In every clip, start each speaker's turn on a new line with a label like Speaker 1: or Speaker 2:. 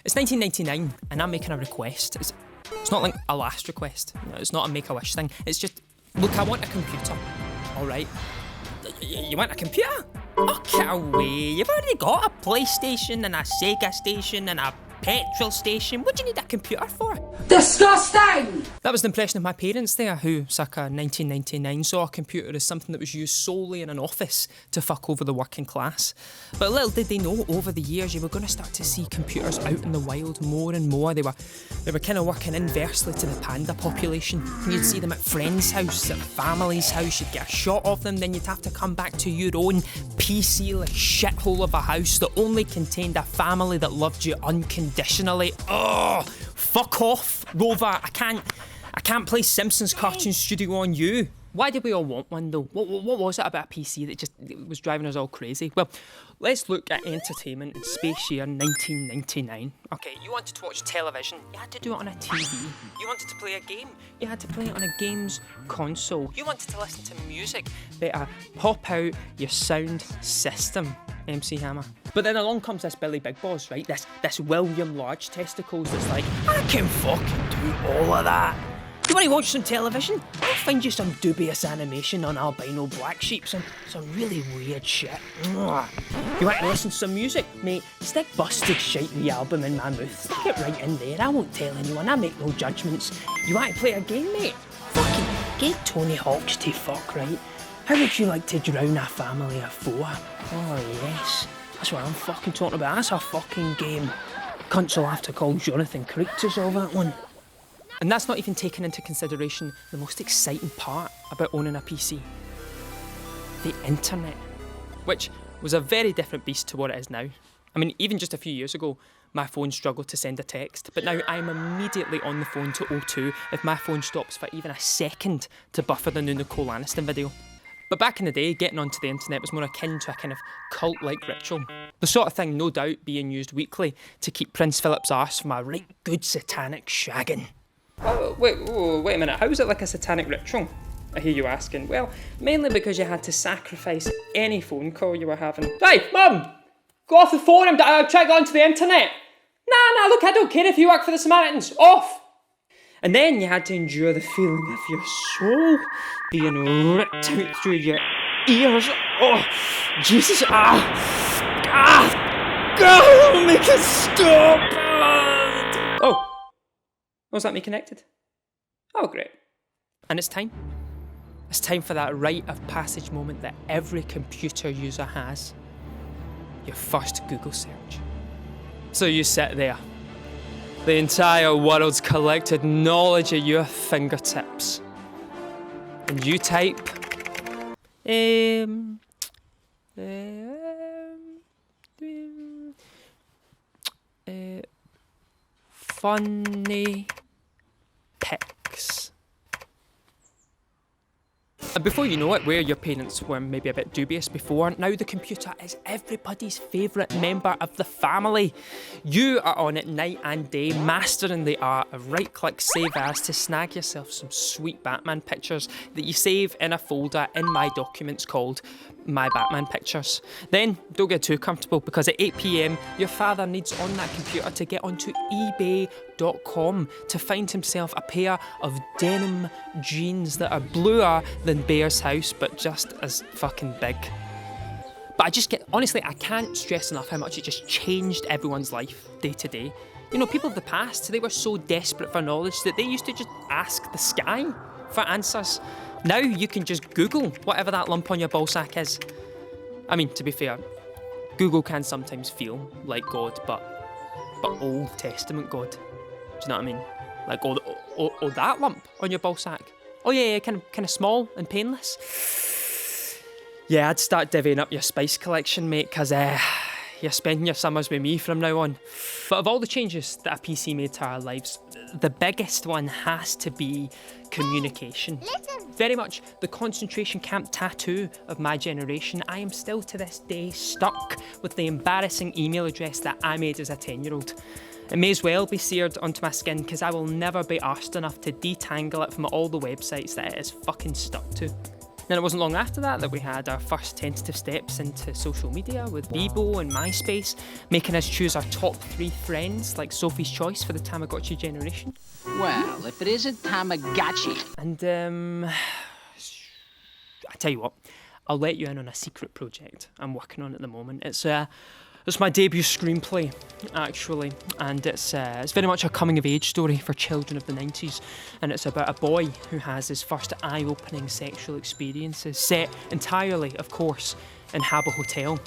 Speaker 1: It's 1999 and I'm making a request. It's not like a last request. It's not a Make-A-Wish thing. It's just, look, I want a computer. All right. You want a computer? Oh, get away. You've already got a PlayStation and a Sega station and a petrol station. What do you need a computer for?
Speaker 2: Disgusting!
Speaker 1: That was the impression of my parents there, who, circa 1999, saw a computer as something that was used solely in an office to fuck over the working class. But little did they know, over the years, you were going to start to see computers out in the wild more and more. They were kind of working inversely to the panda population. You'd see them at friends' house, at family's house. You'd get a shot of them, then you'd have to come back to your own PC-like shithole of a house that only contained a family that loved you unconditionally. Oh, fuck off, Rover. I can't play Simpsons Cartoon Studio on you. Why did we all want one though? What was it about a PC that just was driving us all crazy? Well, let's look at entertainment in space year 1999. Okay, you wanted to watch television, you had to do it on a TV. You wanted to play a game, you had to play it on a games console. You wanted to listen to music, better pop out your sound system, MC Hammer. But then along comes this Billy Big Boss, right? This William Large Testicles that's like, I can fucking do all of that. You want to watch some television? I'll find you some dubious animation on albino black sheep, some really weird shit. Mwah. You want to listen to some music? Mate, stick Busted Shite the album in my mouth. Stick it right in there. I won't tell anyone. I make no judgments. You want to play a game, mate? Fucking get Tony Hawk's to fuck, right? How would you like to drown a family of 4? Oh yes. That's what I'm fucking talking about. That's a fucking game. Cunts will have to call Jonathan Creek to solve that one. And that's not even taking into consideration the most exciting part about owning a PC. The internet. Which was a very different beast to what it is now. I mean, even just a few years ago, my phone struggled to send a text, but now I'm immediately on the phone to O2 if my phone stops for even a second to buffer the new Nicole Aniston video. But back in the day, getting onto the internet was more akin to a kind of cult-like ritual. The sort of thing, no doubt, being used weekly to keep Prince Philip's arse from a right good satanic shagging. Oh, wait a minute, how is it like a satanic ritual? I hear you asking. Well, mainly because you had to sacrifice any phone call you were having. Hey, Mum! Go off the phone, I'm trying to go onto the internet! Nah, look, I don't care if you work for the Samaritans, off! And then you had to endure the feeling of your soul being ripped out through your ears. Oh, Jesus, God, make it stop! Oh. Was that me connected? Oh, great. And it's time. It's time for that rite of passage moment that every computer user has. Your first Google search. So you sit there. The entire world's collected knowledge at your fingertips. And you type... funny pics. And before you know it, where your parents were maybe a bit dubious before, now the computer is everybody's favourite member of the family. You are on it night and day, mastering the art of right-click save as to snag yourself some sweet Batman pictures that you save in a folder in My Documents called My Batman Pictures. Then, don't get too comfortable, because at 8 PM, your father needs on that computer to get onto eBay.com to find himself a pair of denim jeans that are bluer than Bear's house, but just as fucking big. But honestly, I can't stress enough how much it just changed everyone's life day to day. You know, people of the past, they were so desperate for knowledge that they used to just ask the sky for answers. Now you can just Google whatever that lump on your ballsack is. I mean, to be fair, Google can sometimes feel like God, but Old Testament God. Do you know what I mean? Like, oh, that lump on your ballsack. Oh yeah, kind of small and painless. Yeah, I'd start divvying up your spice collection, mate, because you're spending your summers with me from now on. But of all the changes that a PC made to our lives, the biggest one has to be communication. Very much the concentration camp tattoo of my generation. I am still to this day stuck with the embarrassing email address that I made as a 10-year-old. It may as well be seared onto my skin, because I will never be arsed enough to detangle it from all the websites that it is fucking stuck to. Then it wasn't long after that we had our first tentative steps into social media with Bebo and MySpace, making us choose our top 3 friends, like Sophie's Choice for the Tamagotchi generation.
Speaker 3: Well, if it isn't Tamagotchi.
Speaker 1: And I tell you what, I'll let you in on a secret project I'm working on at the moment. It's my debut screenplay, actually, and it's very much a coming-of-age story for children of the 90s, and it's about a boy who has his first eye-opening sexual experiences, set entirely, of course, in Habbo Hotel.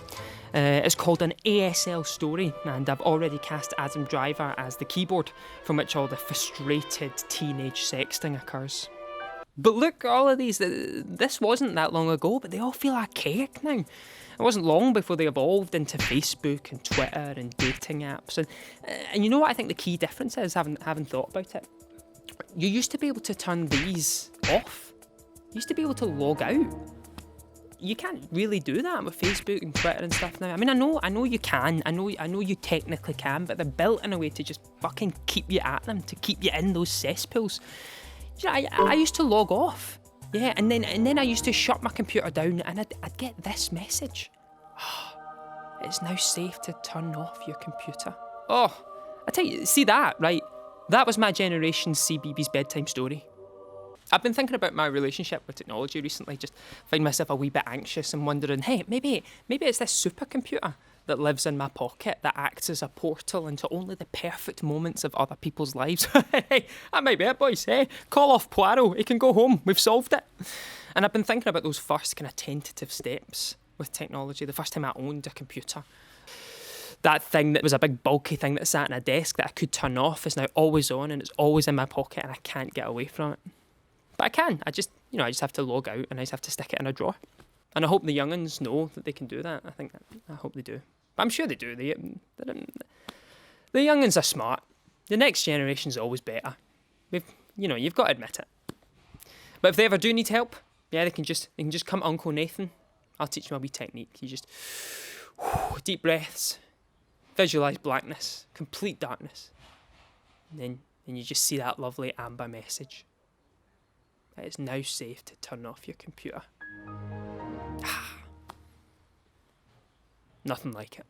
Speaker 1: It's called an ASL story, and I've already cast Adam Driver as the keyboard from which all the frustrated teenage sexting occurs. But look, all of these, this wasn't that long ago, but they all feel archaic now. It wasn't long before they evolved into Facebook and Twitter and dating apps. And you know what I think the key difference is, having thought about it? You used to be able to turn these off. You used to be able to log out. You can't really do that with Facebook and Twitter and stuff now. I mean, I know you can. I know you technically can, but they're built in a way to just fucking keep you at them, to keep you in those cesspools. You know, I used to log off. Yeah, and then I used to shut my computer down and I'd get this message. It's now safe to turn off your computer. Oh, I tell you, see that, right? That was my generation's CBeebies bedtime story. I've been thinking about my relationship with technology recently, just find myself a wee bit anxious and wondering, hey, maybe it's this supercomputer that lives in my pocket that acts as a portal into only the perfect moments of other people's lives. Hey, that might be it, boys. Hey, call off Poirot. He can go home. We've solved it. And I've been thinking about those first kind of tentative steps with technology, the first time I owned a computer. That thing that was a big bulky thing that sat on a desk that I could turn off is now always on and it's always in my pocket and I can't get away from it. But I can. I just have to log out and I just have to stick it in a drawer. And I hope the young'uns know that they can do that. I hope they do. But I'm sure they do. The young'uns are smart. The next generation's always better. You've got to admit it. But if they ever do need help, yeah, they can just come to Uncle Nathan. I'll teach them a wee technique. You just deep breaths, visualise blackness, complete darkness. And then you just see that lovely amber message. It is now safe to turn off your computer. Nothing like it.